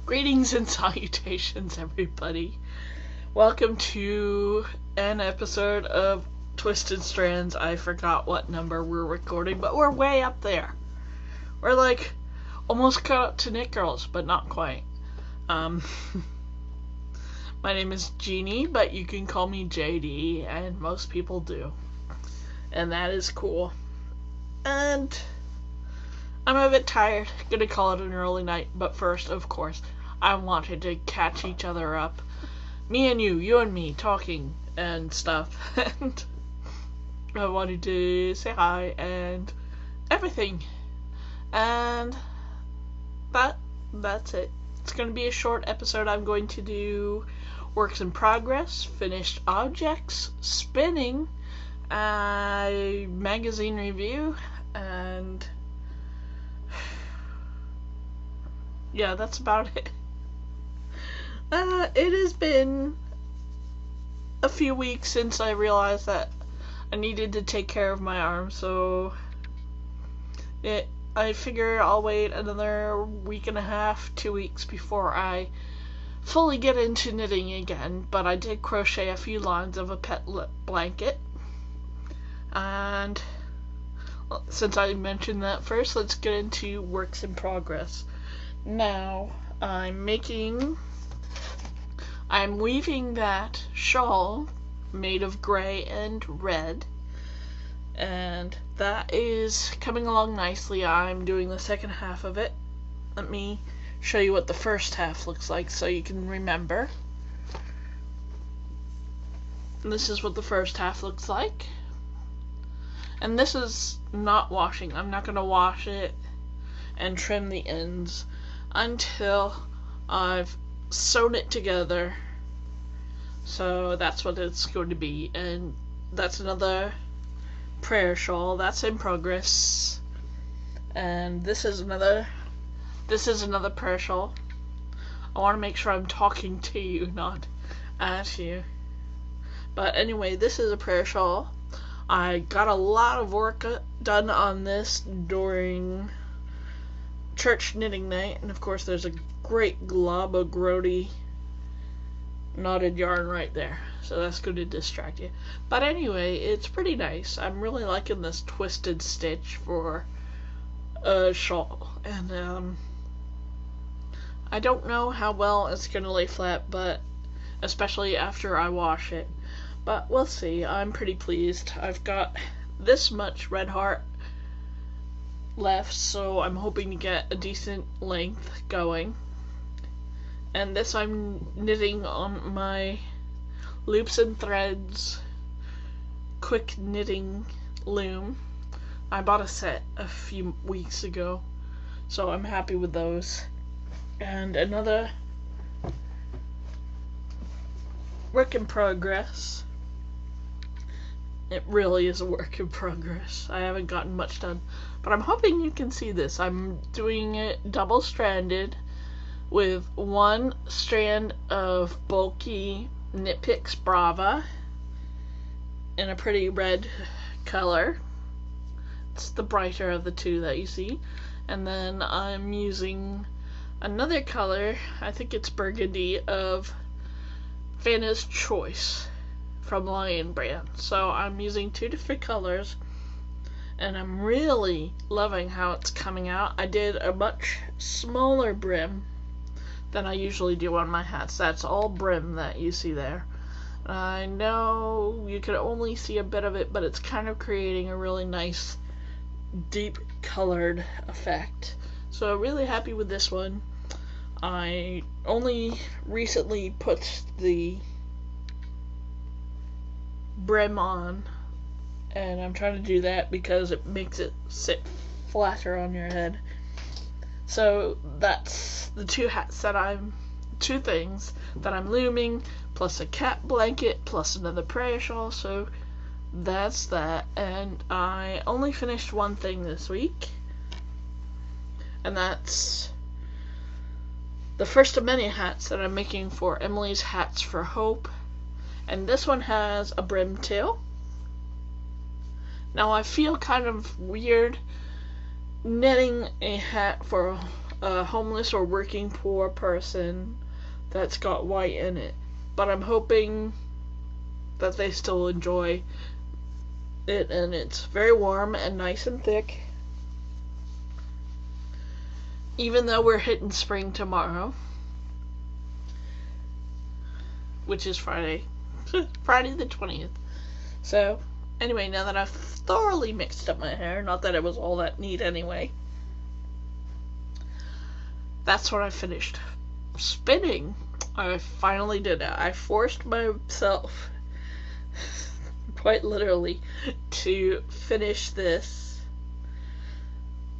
Greetings and salutations, everybody. Welcome to an episode of Twisted Strands. I forgot what number we're recording, but we're way up there. We're like almost caught up to Knit Girls, but not quite. My name is Jeannie, but you can call me JD, and most people do. And that is cool. And I'm a bit tired. Gonna call it an early night, but first, of course, I wanted to catch each other up. Me and you and me, talking and stuff. And I wanted to say hi and everything. And that's it. It's gonna be a short episode. I'm going to do works in progress, finished objects, spinning, a magazine review, and yeah, that's about it. It has been a few weeks since I realized that I needed to take care of my arm, so I figure I'll wait another week and a half, 2 weeks before I fully get into knitting again. But I did crochet a few lines of a pet blanket, and since I mentioned that first, let's get into works in progress. Now, I'm weaving that shawl made of gray and red, and that is coming along nicely. I'm doing the second half of it. Let me show you what the first half looks like so you can remember. And this is what the first half looks like. And this is not washing. I'm not going to wash it and trim the ends until I've sewn it together. So that's what it's going to be. And that's another prayer shawl that's in progress. And this is another prayer shawl. I want to make sure I'm talking to you, not at you. But anyway, this is a prayer shawl. I got a lot of work done on this during church knitting night, and of course there's a great glob of grody knotted yarn right there, so that's going to distract you. But anyway, it's pretty nice. I'm really liking this twisted stitch for a shawl, and I don't know how well it's going to lay flat, but especially after I wash it, but we'll see. I'm pretty pleased. I've got this much red heart left, so I'm hoping to get a decent length going. And this I'm knitting on my Loops and Threads quick knitting loom. I bought a set a few weeks ago, so I'm happy with those. And another work in progress. It really is a work in progress. I haven't gotten much done, but I'm hoping you can see this. I'm doing it double-stranded with one strand of bulky Knit Picks Brava in a pretty red color. It's the brighter of the two that you see. And then I'm using another color, I think it's burgundy, of Fanna's Choice from Lion Brand. So I'm using two different colors, and I'm really loving how it's coming out. I did a much smaller brim than I usually do on my hats. That's all brim that you see there. I know you can only see a bit of it, but it's kind of creating a really nice deep colored effect. So really happy with this one. I only recently put the brim on, and I'm trying to do that because it makes it sit flatter on your head. So that's the two things that I'm looming, plus a cat blanket, plus another prayer shawl. So that's that. And I only finished one thing this week, and that's the first of many hats that I'm making for Emily's Hats for Hope. And this one has a brim tail. Now I feel kind of weird knitting a hat for a homeless or working poor person that's got white in it. But I'm hoping that they still enjoy it, and it's very warm and nice and thick. Even though we're hitting spring tomorrow, which is Friday. Friday the 20th. So, anyway, now that I've thoroughly mixed up my hair, not that it was all that neat anyway, that's what I finished spinning. I finally did it. I forced myself, quite literally, to finish this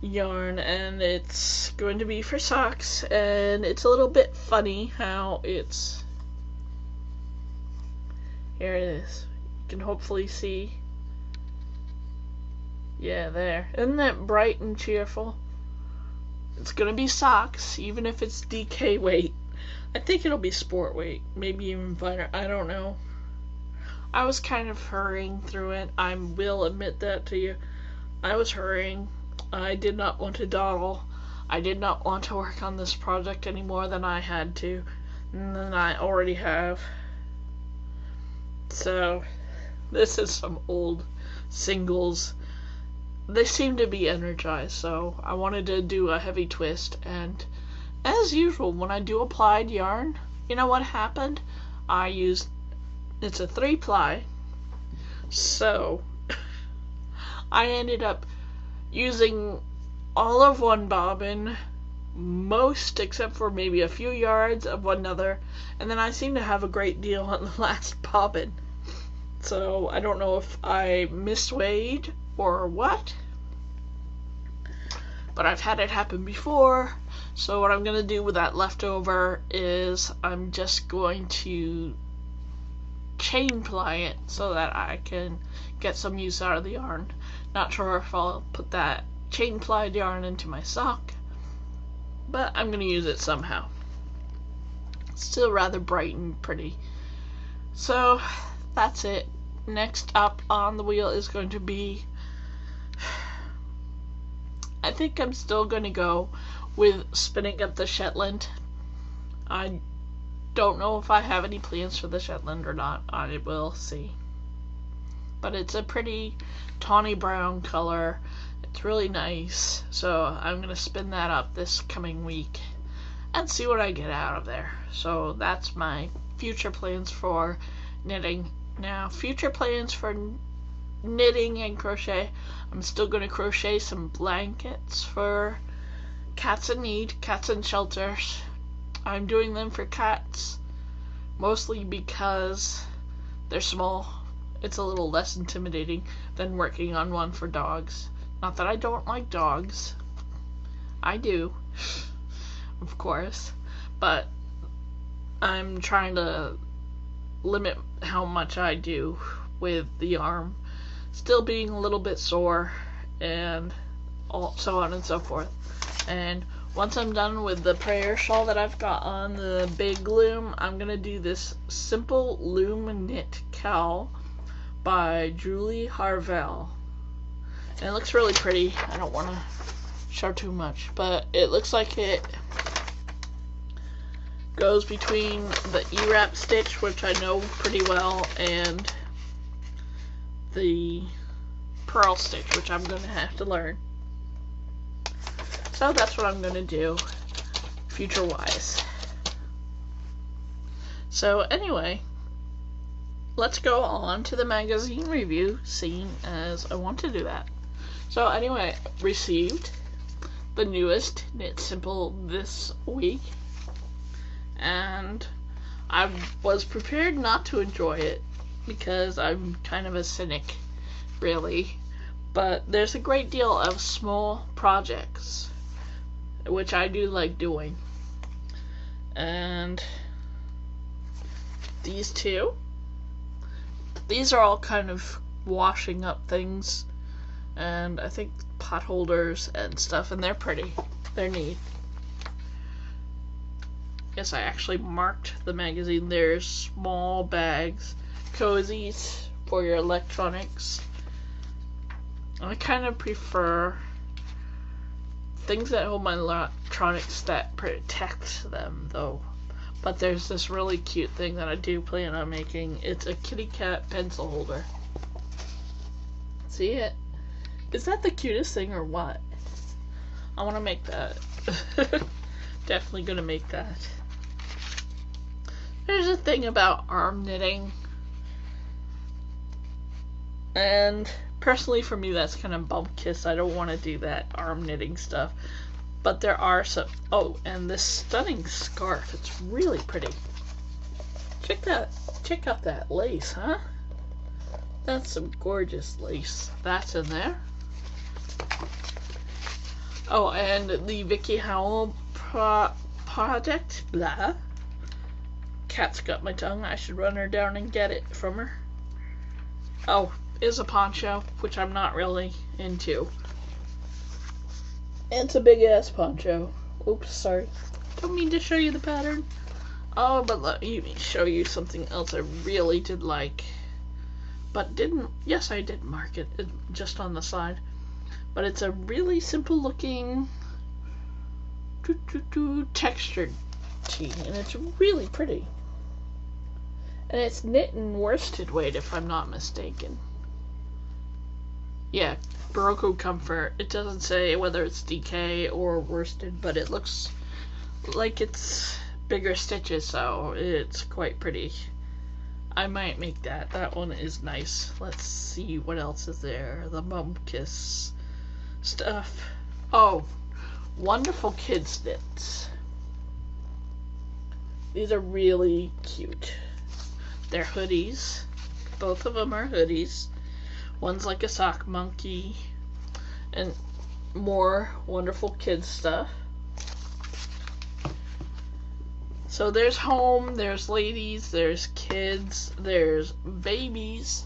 yarn, and it's going to be for socks, and it's a little bit funny how it's, here it is, you can hopefully see, yeah, there, isn't that bright and cheerful? It's gonna be socks, even if it's DK weight. I think it'll be sport weight, maybe even finer, I don't know. I was kind of hurrying through it, I will admit that to you. I was hurrying. I did not want to dawdle. I did not want to work on this project any more than I had to, and than I already have. So, this is some old singles. They seem to be energized, so I wanted to do a heavy twist, and as usual, when I do applied yarn, you know what happened? I used, it's a 3-ply, so I ended up using all of one bobbin, most except for maybe a few yards of another, and then I seem to have a great deal on the last bobbin. So I don't know if I misweighed or what, but I've had it happen before. So what I'm going to do with that leftover is I'm just going to chain ply it so that I can get some use out of the yarn. Not sure if I'll put that chain plied yarn into my sock, but I'm going to use it somehow. Still rather bright and pretty. So that's it. Next up on the wheel is going to be, I think I'm still going to go with spinning up the Shetland. I don't know if I have any plans for the Shetland or not. I will see. But it's a pretty tawny brown color. It's really nice. So I'm going to spin that up this coming week and see what I get out of there. So that's my future plans for knitting. Now, future plans for knitting and crochet. I'm still going to crochet some blankets for cats in need, cats in shelters. I'm doing them for cats mostly because they're small. It's a little less intimidating than working on one for dogs. Not that I don't like dogs. I do, of course, but I'm trying to limit how much I do with the arm still being a little bit sore, and so on and so forth. And once I'm done with the prayer shawl that I've got on the big loom, I'm gonna do this simple loom knit cowl by Julie Harvell, and it looks really pretty. I don't want to show too much, but it looks like it goes between the E-wrap stitch, which I know pretty well, and the purl stitch, which I'm going to have to learn. So that's what I'm going to do future-wise. So anyway, let's go on to the magazine review, seeing as I want to do that. So anyway, received the newest Knit Simple this week, and I was prepared not to enjoy it because I'm kind of a cynic, really. But there's a great deal of small projects, which I do like doing. And these two, these are all kind of washing up things, and I think pot holders and stuff, and they're pretty. They're neat. Yes, I actually marked the magazine. There's small bags, cozies for your electronics. I kind of prefer things that hold my electronics that protect them, though. But there's this really cute thing that I do plan on making. It's a kitty cat pencil holder. See it? Is that the cutest thing or what? I want to make that. Definitely gonna make that. There's a thing about arm knitting. And personally for me that's kind of bump kiss. I don't want to do that arm knitting stuff. But there are some... Oh, and this stunning scarf. It's really pretty. Check out that lace, huh? That's some gorgeous lace. That's in there. Oh, and the Vicky Howell project. Blah. Cat's got my tongue. I should run her down and get it from her. Oh, is a poncho, which I'm not really into. It's a big ass poncho. Oops, sorry. Don't mean to show you the pattern. Oh, but let me show you something else I really did like. But didn't... Yes, I did mark it just on the side. But it's a really simple looking textured tee. And it's really pretty. And it's knit and worsted weight, if I'm not mistaken. Yeah, Barocco Comfort. It doesn't say whether it's DK or worsted, but it looks like it's bigger stitches, so it's quite pretty. I might make that. That one is nice. Let's see what else is there. The Bump Kiss stuff. Oh, Wonderful Kids Knits. These are really cute. They're hoodies. Both of them are hoodies. One's like a sock monkey. And more Wonderful Kids stuff. So there's home, there's ladies, there's kids, there's babies.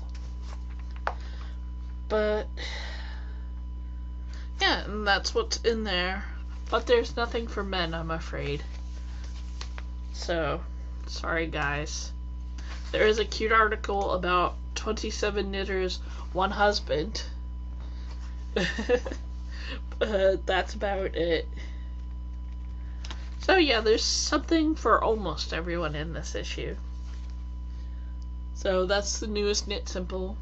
But yeah, and that's what's in there. But there's nothing for men, I'm afraid. So, sorry guys. There is a cute article about 27 knitters, one husband. But that's about it. So yeah, there's something for almost everyone in this issue. So that's the newest Knit Simple.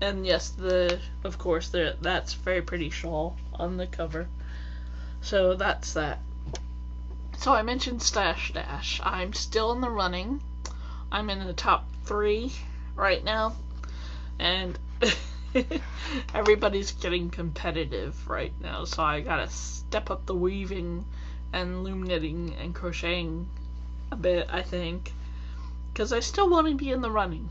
And yes, of course, that's very pretty shawl on the cover. So that's that. So I mentioned Stash Dash. I'm still in the running. I'm in the top 3 right now. And everybody's getting competitive right now. So I gotta step up the weaving and loom knitting and crocheting a bit, I think. Because I still want to be in the running.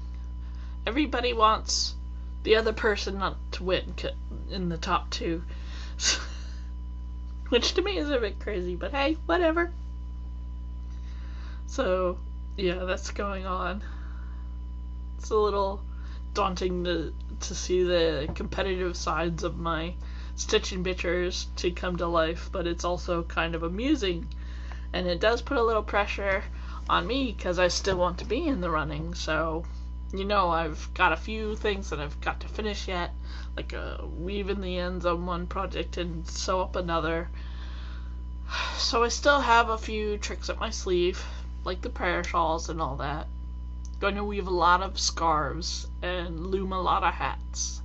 Everybody wants the other person not to win in the top 2. Which to me is a bit crazy, but hey, whatever. So, yeah, that's going on. It's a little daunting to see the competitive sides of my stitching bitchers to come to life, but it's also kind of amusing. And it does put a little pressure on me because I still want to be in the running, so you know, I've got a few things that I've got to finish yet, like weave in the ends on one project and sew up another. So I still have a few tricks up my sleeve, like the prayer shawls and all that. Going to weave a lot of scarves and loom a lot of hats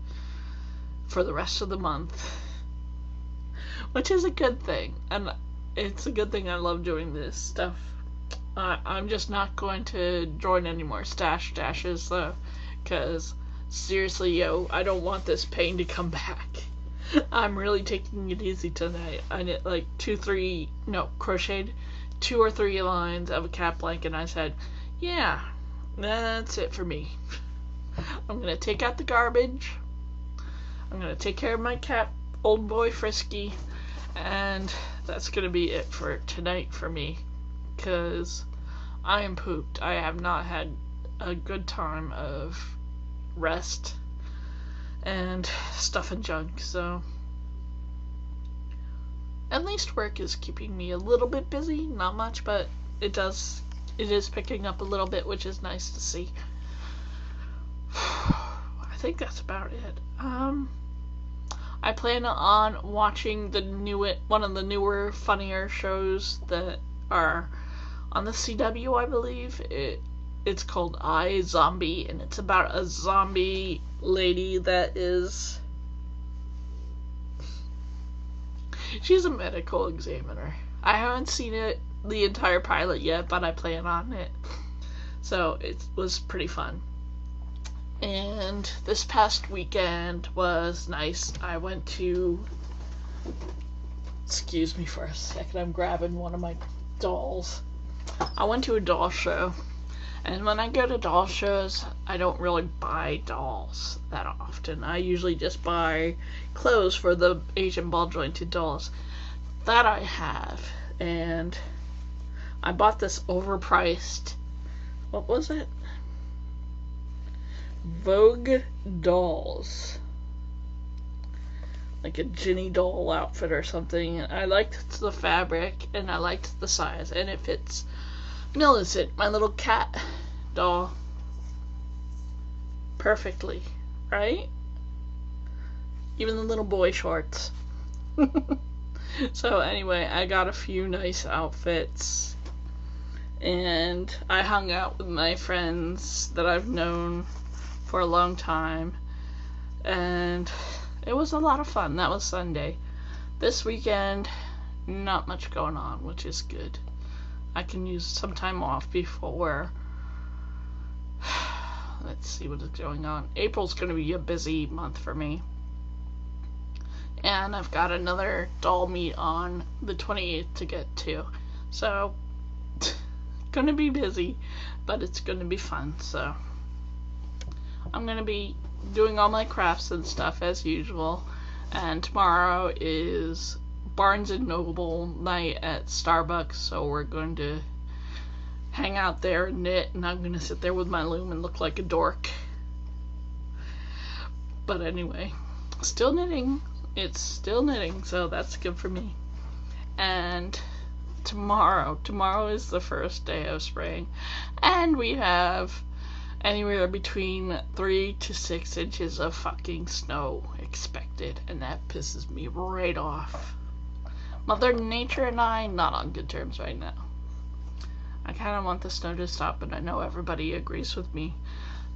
for the rest of the month, which is a good thing, and it's a good thing. I love doing this stuff. I'm just not going to join any more stash dashes though, because seriously, yo, I don't want this pain to come back. I'm really taking it easy tonight. I knit like crocheted 2 or 3 lines of a cat blanket, and I said, yeah, that's it for me. I'm gonna take out the garbage. I'm gonna take care of my cat, old boy Frisky, and that's gonna be it for tonight for me. Because I am pooped. I have not had a good time of rest and stuff and junk, so at least work is keeping me a little bit busy. Not much, but it is picking up a little bit, which is nice to see. I think that's about it. I plan on watching one of the newer, funnier shows that are on the CW, I believe. It's called I, Zombie, and it's about a zombie lady that is... She's a medical examiner. I haven't seen the entire pilot yet, but I plan on it. So it was pretty fun. And this past weekend was nice. I went to... Excuse me for a second, I'm grabbing one of my dolls. I went to a doll show. And when I go to doll shows, I don't really buy dolls that often. I usually just buy clothes for the Asian ball jointed dolls that I have. And I bought this overpriced, what was it? Vogue dolls. Like a Ginny doll outfit or something. I liked the fabric and I liked the size, and it fits Millicent, my little cat doll, perfectly, right? Even the little boy shorts. So anyway, I got a few nice outfits, and I hung out with my friends that I've known for a long time, and it was a lot of fun. That was Sunday. This weekend, not much going on, which is good. I can use some time off before. Let's see what is going on. April's going to be a busy month for me. And I've got another doll meet on the 28th to get to. So, going to be busy, but it's going to be fun. So, I'm going to be doing all my crafts and stuff as usual. And tomorrow is Barnes & Noble night at Starbucks, so we're going to hang out there and knit, and I'm going to sit there with my loom and look like a dork. But anyway, still knitting. It's still knitting, so that's good for me. And tomorrow is the first day of spring, and we have anywhere between 3 to 6 inches of fucking snow expected, and that pisses me right off. Mother Nature and I, not on good terms right now. I kind of want the snow to stop, but I know everybody agrees with me,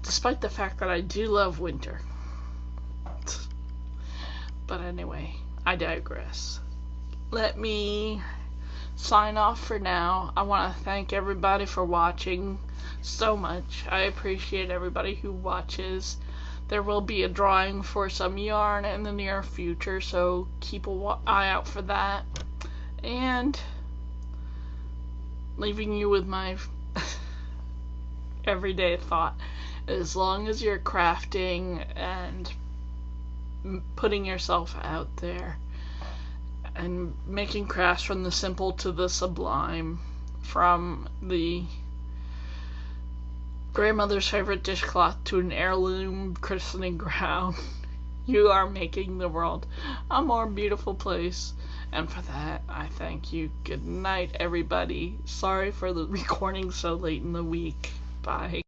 despite the fact that I do love winter. But anyway, I digress. Let me sign off for now. I want to thank everybody for watching so much. I appreciate everybody who watches. There will be a drawing for some yarn in the near future, so keep an eye out for that. And leaving you with my everyday thought. As long as you're crafting and putting yourself out there and making crafts from the simple to the sublime, from the grandmother's favorite dishcloth to an heirloom christening ground, you are making the world a more beautiful place. And for that, I thank you. Good night, everybody. Sorry for the recording so late in the week. Bye.